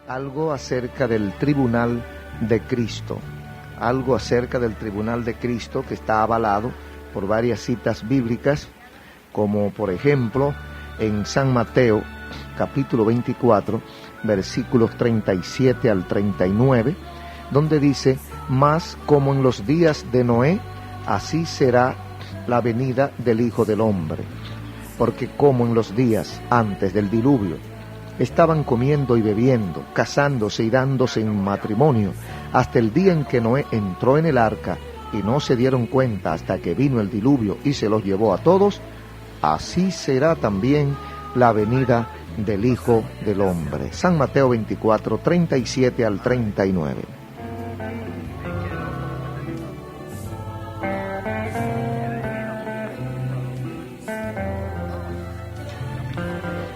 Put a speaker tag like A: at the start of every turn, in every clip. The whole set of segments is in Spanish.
A: algo acerca del tribunal de Cristo, algo acerca del tribunal de Cristo que está avalado por varias citas bíblicas, como por ejemplo en San Mateo, capítulo 24, versículos 37 al 39, donde dice: mas como en los días de Noé, así será la venida del Hijo del Hombre. Porque como en los días antes del diluvio estaban comiendo y bebiendo, casándose y dándose en matrimonio, hasta el día en que Noé entró en el arca, y no se dieron cuenta hasta que vino el diluvio y se los llevó a todos, así será también la venida del Hijo del Hombre. San Mateo 24, 37 al 39.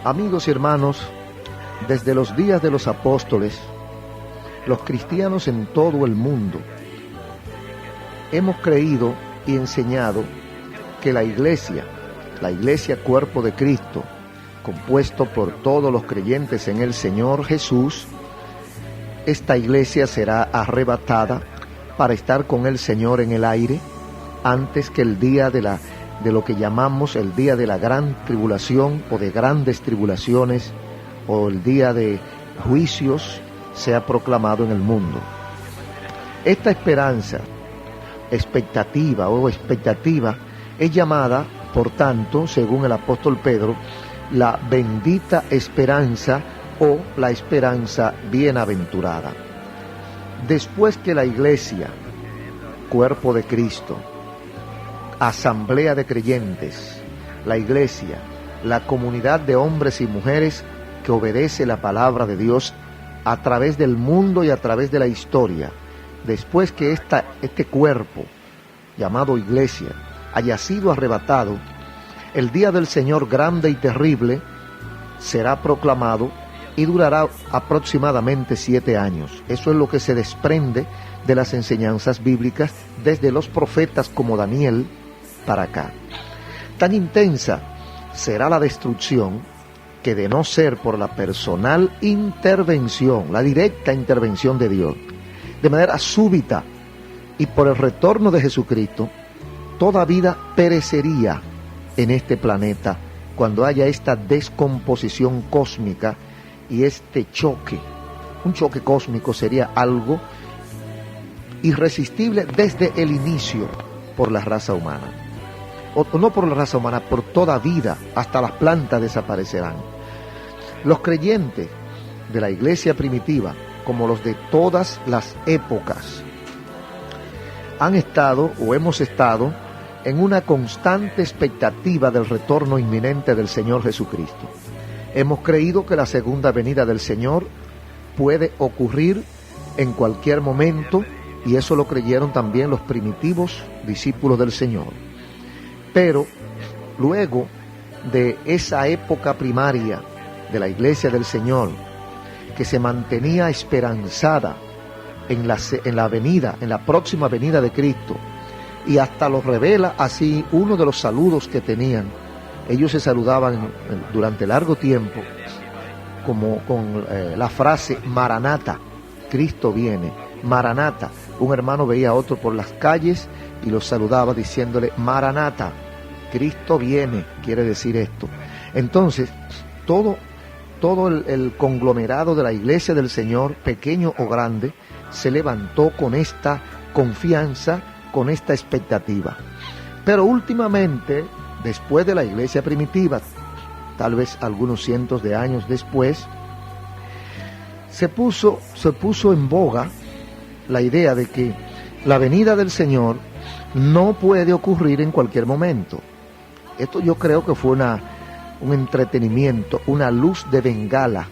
A: Amigos y hermanos, desde los días de los apóstoles, los cristianos en todo el mundo hemos creído y enseñado que la iglesia cuerpo de Cristo, compuesto por todos los creyentes en el Señor Jesús, esta iglesia será arrebatada para estar con el Señor en el aire antes que el día de lo que llamamos el día de la gran tribulación o de grandes tribulaciones o el día de juicios sea proclamado en el mundo. Esta expectativa es llamada, por tanto, según el apóstol Pedro, la bendita esperanza o la esperanza bienaventurada. Después que la iglesia, cuerpo de Cristo, asamblea de creyentes, la iglesia, la comunidad de hombres y mujeres que obedece la palabra de Dios a través del mundo y a través de la historia, después que este cuerpo llamado iglesia haya sido arrebatado, el día del Señor grande y terrible será proclamado y durará aproximadamente 7 años. Eso es lo que se desprende de las enseñanzas bíblicas desde los profetas como Daniel para acá. Tan intensa será la destrucción que, de no ser por la personal intervención, la directa intervención de Dios, de manera súbita y por el retorno de Jesucristo, toda vida perecería en este planeta cuando haya esta descomposición cósmica y este choque. Un choque cósmico sería algo irresistible desde el inicio por la raza humana. O no por la raza humana, por toda vida, hasta las plantas desaparecerán. Los creyentes de la iglesia primitiva, como los de todas las épocas, han estado o hemos estado en una constante expectativa del retorno inminente del Señor Jesucristo. Hemos creído que la segunda venida del Señor puede ocurrir en cualquier momento, y eso lo creyeron también los primitivos discípulos del Señor. Pero luego de esa época primaria de la iglesia del Señor, que se mantenía esperanzada en la próxima venida de Cristo, y hasta lo revela así uno de los saludos que tenían. Ellos se saludaban durante largo tiempo como con la frase Maranata, Cristo viene, Maranata. Un hermano veía a otro por las calles y los saludaba diciéndole Maranata, Cristo viene, quiere decir esto. Entonces, todo el conglomerado de la iglesia del Señor, pequeño o grande, se levantó con esta confianza, con esta expectativa. Pero últimamente, después de la iglesia primitiva, tal vez algunos cientos de años después, se puso en boga la idea de que la venida del Señor no puede ocurrir en cualquier momento. Esto yo creo que fue un entretenimiento, una luz de bengala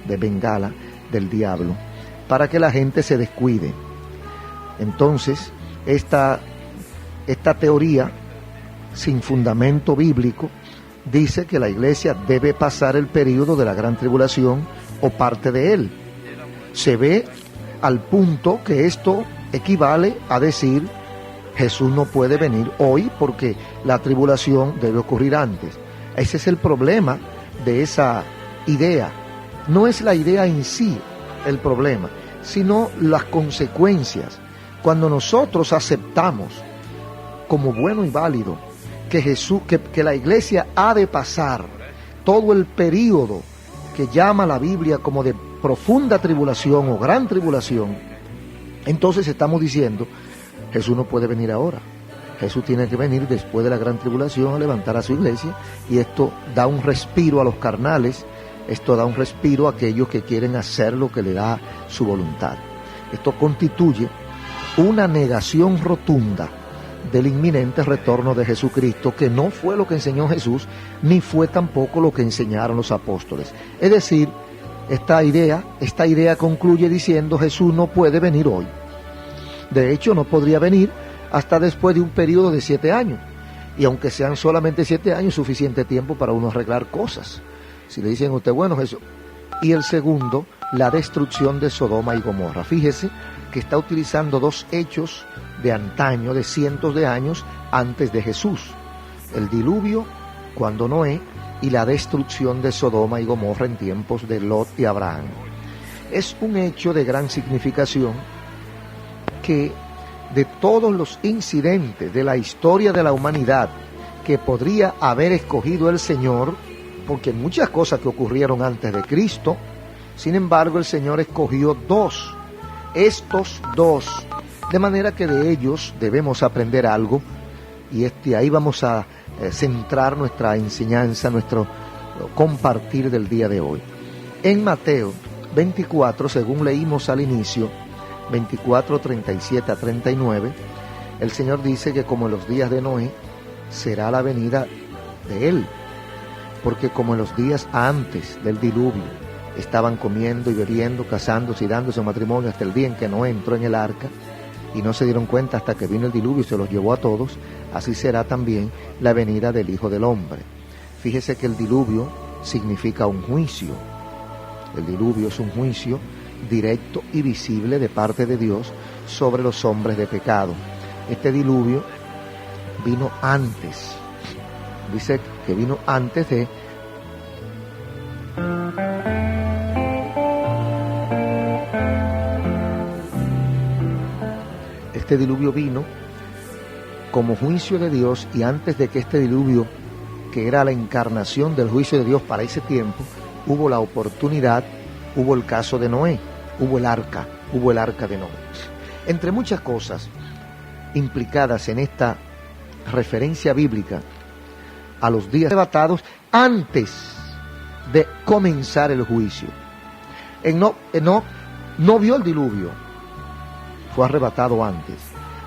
A: del diablo, para que la gente se descuide. Entonces, esta teoría sin fundamento bíblico dice que la iglesia debe pasar el período de la gran tribulación o parte de él. Se ve al punto que esto equivale a decir Jesús no puede venir hoy porque la tribulación debe ocurrir antes. Ese es el problema de esa idea. No es la idea en sí, el problema, sino las consecuencias. Cuando nosotros aceptamos como bueno y válido que que la iglesia ha de pasar todo el período que llama la Biblia como de profunda tribulación o gran tribulación, entonces estamos diciendo, Jesús no puede venir ahora. Jesús tiene que venir después de la gran tribulación a levantar a su iglesia, y esto da un respiro a los carnales, esto da un respiro a aquellos que quieren hacer lo que le da su voluntad. Esto constituye una negación rotunda del inminente retorno de Jesucristo, que no fue lo que enseñó Jesús, ni fue tampoco lo que enseñaron los apóstoles. Es decir, esta idea concluye diciendo, Jesús no puede venir hoy. De hecho, no podría venir hasta después de un periodo de 7 años. Y aunque sean solamente 7 años, suficiente tiempo para uno arreglar cosas. Si le dicen a usted, bueno, Jesús. Y el segundo, la destrucción de Sodoma y Gomorra. Fíjese que está utilizando dos hechos de antaño, de cientos de años antes de Jesús. El diluvio, cuando Noé, y la destrucción de Sodoma y Gomorra en tiempos de Lot y Abraham. Es un hecho de gran significación que de todos los incidentes de la historia de la humanidad que podría haber escogido el Señor, porque muchas cosas que ocurrieron antes de Cristo, sin embargo el Señor escogió estos dos, de manera que de ellos debemos aprender algo, y ahí vamos a centrar nuestra enseñanza, nuestro compartir del día de hoy. En Mateo 24, según leímos al inicio, 24, 37 a 39, el Señor dice que como en los días de Noé, será la venida de Él, porque como en los días antes del diluvio, estaban comiendo y bebiendo, casándose y dándose matrimonio hasta el día en que Noé entró en el arca, y no se dieron cuenta hasta que vino el diluvio y se los llevó a todos, así será también la venida del Hijo del Hombre. Fíjese que el diluvio significa un juicio. El diluvio es un juicio directo y visible de parte de Dios sobre los hombres de pecado. Este diluvio vino antes, dice que vino antes de este diluvio vino como juicio de Dios, y antes de que este diluvio, que era la encarnación del juicio de Dios para ese tiempo, hubo la oportunidad, hubo el caso de Noé, hubo el arca de Noé. Entre muchas cosas implicadas en esta referencia bíblica a los días arrebatados antes de comenzar el juicio. Enoc no vio el diluvio, fue arrebatado antes.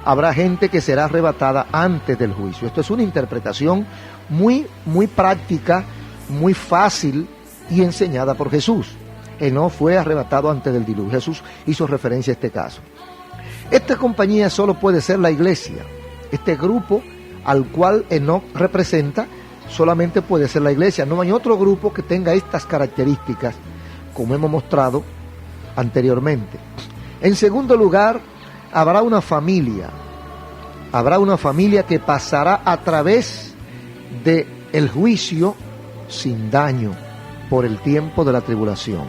A: Habrá gente que será arrebatada antes del juicio. Esto es una interpretación muy práctica, muy fácil y enseñada por Jesús. Enoc fue arrebatado antes del diluvio. Jesús hizo referencia a este caso. Esta compañía solo puede ser la iglesia. Este grupo al cual Enoc representa solamente puede ser la iglesia. No hay otro grupo que tenga estas características, como hemos mostrado anteriormente. En segundo lugar, habrá una familia que pasará a través del juicio sin daño por el tiempo de la tribulación.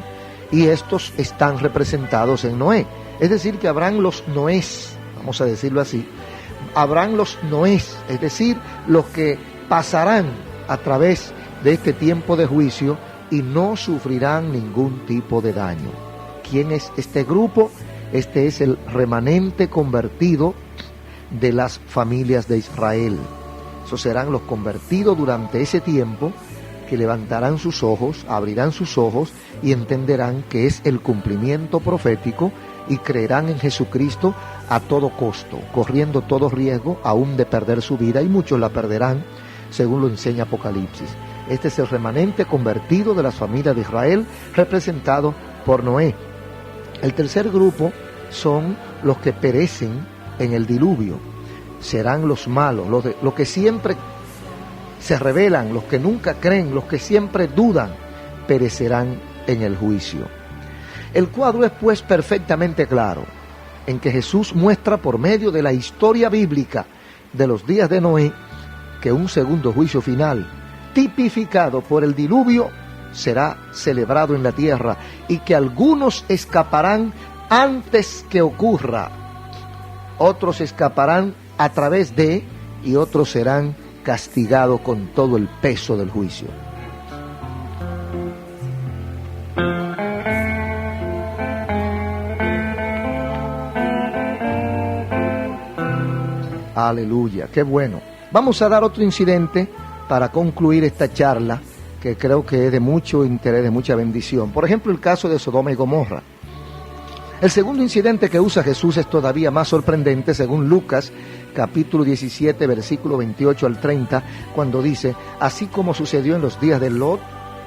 A: Y estos están representados en Noé. Es decir, que habrán los Noés, vamos a decirlo así, habrán los Noés, es decir, los que pasarán a través de este tiempo de juicio y no sufrirán ningún tipo de daño. ¿Quién es este grupo? Este es el remanente convertido de las familias de Israel. Esos serán los convertidos durante ese tiempo, que levantarán sus ojos, abrirán sus ojos y entenderán que es el cumplimiento profético, y creerán en Jesucristo a todo costo, corriendo todo riesgo aún de perder su vida, y muchos la perderán, según lo enseña Apocalipsis. Este es el remanente convertido de las familias de Israel, representado por Noé. El tercer grupo son los que perecen en el diluvio. Serán los malos, los que siempre se rebelan, los que nunca creen, los que siempre dudan, perecerán en el juicio. El cuadro es pues perfectamente claro, en que Jesús muestra por medio de la historia bíblica de los días de Noé que un segundo juicio final, tipificado por el diluvio, será celebrado en la tierra y que algunos escaparán antes que ocurra, otros escaparán a través de, y otros serán castigados con todo el peso del juicio. Aleluya, qué bueno. Vamos a dar otro incidente para concluir esta charla, que creo que es de mucho interés, de mucha bendición. Por ejemplo, el caso de Sodoma y Gomorra. El segundo incidente que usa Jesús es todavía más sorprendente, según Lucas, capítulo 17, versículo 28 al 30, cuando dice: así como sucedió en los días de Lot,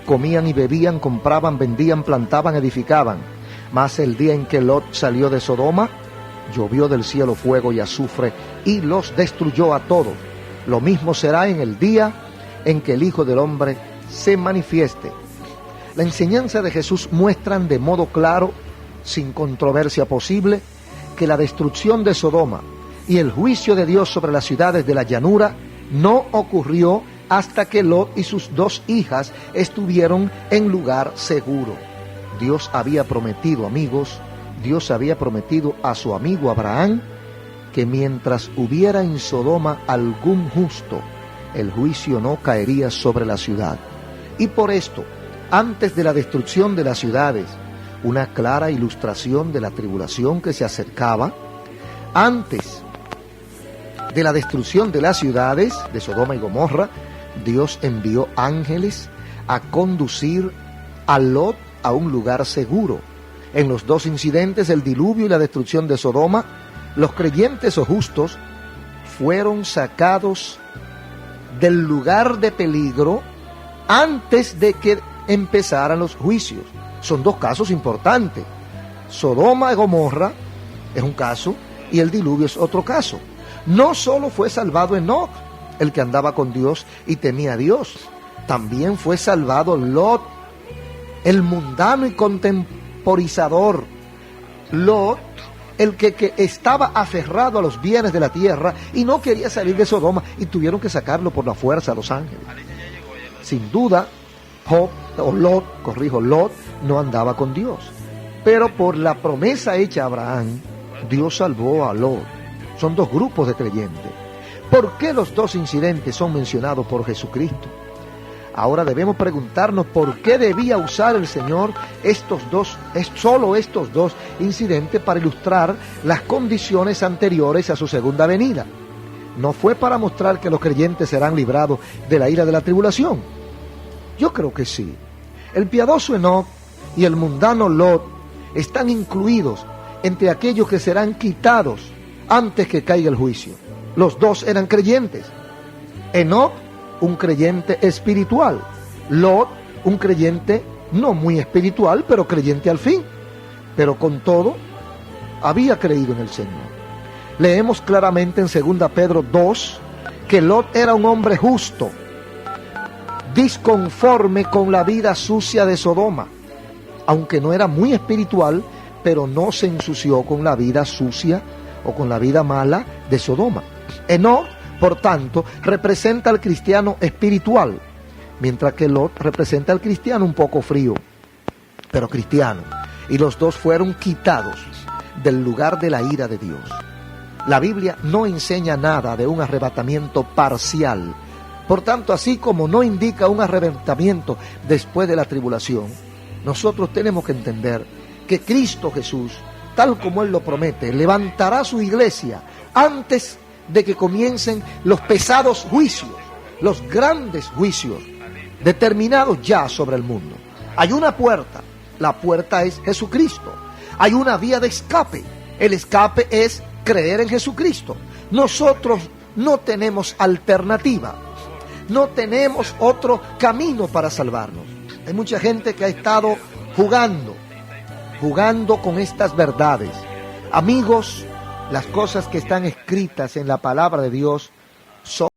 A: comían y bebían, compraban, vendían, plantaban, edificaban. Mas el día en que Lot salió de Sodoma, llovió del cielo fuego y azufre y los destruyó a todos. Lo mismo será en el día en que el Hijo del Hombre se manifieste. La enseñanza de Jesús muestran de modo claro, sin controversia posible, que la destrucción de Sodoma y el juicio de Dios sobre las ciudades de la llanura no ocurrió hasta que Lot y sus dos hijas estuvieron en lugar seguro. Dios había prometido, amigos, Dios había prometido a su amigo Abraham que mientras hubiera en Sodoma algún justo, el juicio no caería sobre la ciudad. Y por esto, antes de la destrucción de las ciudades, una clara ilustración de la tribulación que se acercaba, antes de la destrucción de las ciudades de Sodoma y Gomorra, Dios envió ángeles a conducir a Lot a un lugar seguro. En los dos incidentes, el diluvio y la destrucción de Sodoma, los creyentes o justos fueron sacados del lugar de peligro antes de que empezaran los juicios. Son dos casos importantes. Sodoma y Gomorra es un caso y el diluvio es otro caso. No solo fue salvado Enoc, el que andaba con Dios y temía a Dios, también fue salvado Lot, el mundano y contemporizador. Lot, el que estaba aferrado a los bienes de la tierra y no quería salir de Sodoma, y tuvieron que sacarlo por la fuerza a los ángeles. Sin duda, Lot no andaba con Dios, pero por la promesa hecha a Abraham, Dios salvó a Lot. Son dos grupos de creyentes. ¿Por qué los dos incidentes son mencionados por Jesucristo? Ahora debemos preguntarnos por qué debía usar el Señor solo estos dos incidentes para ilustrar las condiciones anteriores a su segunda venida. ¿No fue para mostrar que los creyentes serán librados de la ira de la tribulación? Yo creo que sí. El piadoso Enoc y el mundano Lot están incluidos entre aquellos que serán quitados antes que caiga el juicio. Los dos eran creyentes. Enoc, un creyente espiritual. Lot, un creyente no muy espiritual, pero creyente al fin. Pero con todo, había creído en el Señor. Leemos claramente en 2 Pedro 2 que Lot era un hombre justo, disconforme con la vida sucia de Sodoma. Aunque no era muy espiritual, pero no se ensució con la vida sucia o con la vida mala de Sodoma. Enoc, por tanto, representa al cristiano espiritual, mientras que Lot representa al cristiano un poco frío, pero cristiano. Y los dos fueron quitados del lugar de la ira de Dios. La Biblia no enseña nada de un arrebatamiento parcial. Por tanto, así como no indica un arrebatamiento después de la tribulación, nosotros tenemos que entender que Cristo Jesús, tal como Él lo promete, levantará su iglesia antes de que comiencen los pesados juicios, los grandes juicios determinados ya sobre el mundo. Hay una puerta, la puerta es Jesucristo. Hay una vía de escape, el escape es creer en Jesucristo. Nosotros no tenemos alternativa, no tenemos otro camino para salvarnos. Hay mucha gente que ha estado jugando con estas verdades. Amigos, las cosas que están escritas en la palabra de Dios son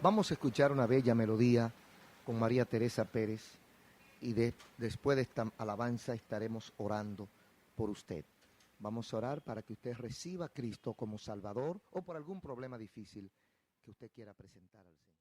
A: Vamos a escuchar una bella melodía con María Teresa Pérez y después de esta alabanza estaremos orando por usted. Vamos a orar para que usted reciba a Cristo como Salvador o por algún problema difícil que usted quiera presentar al Señor.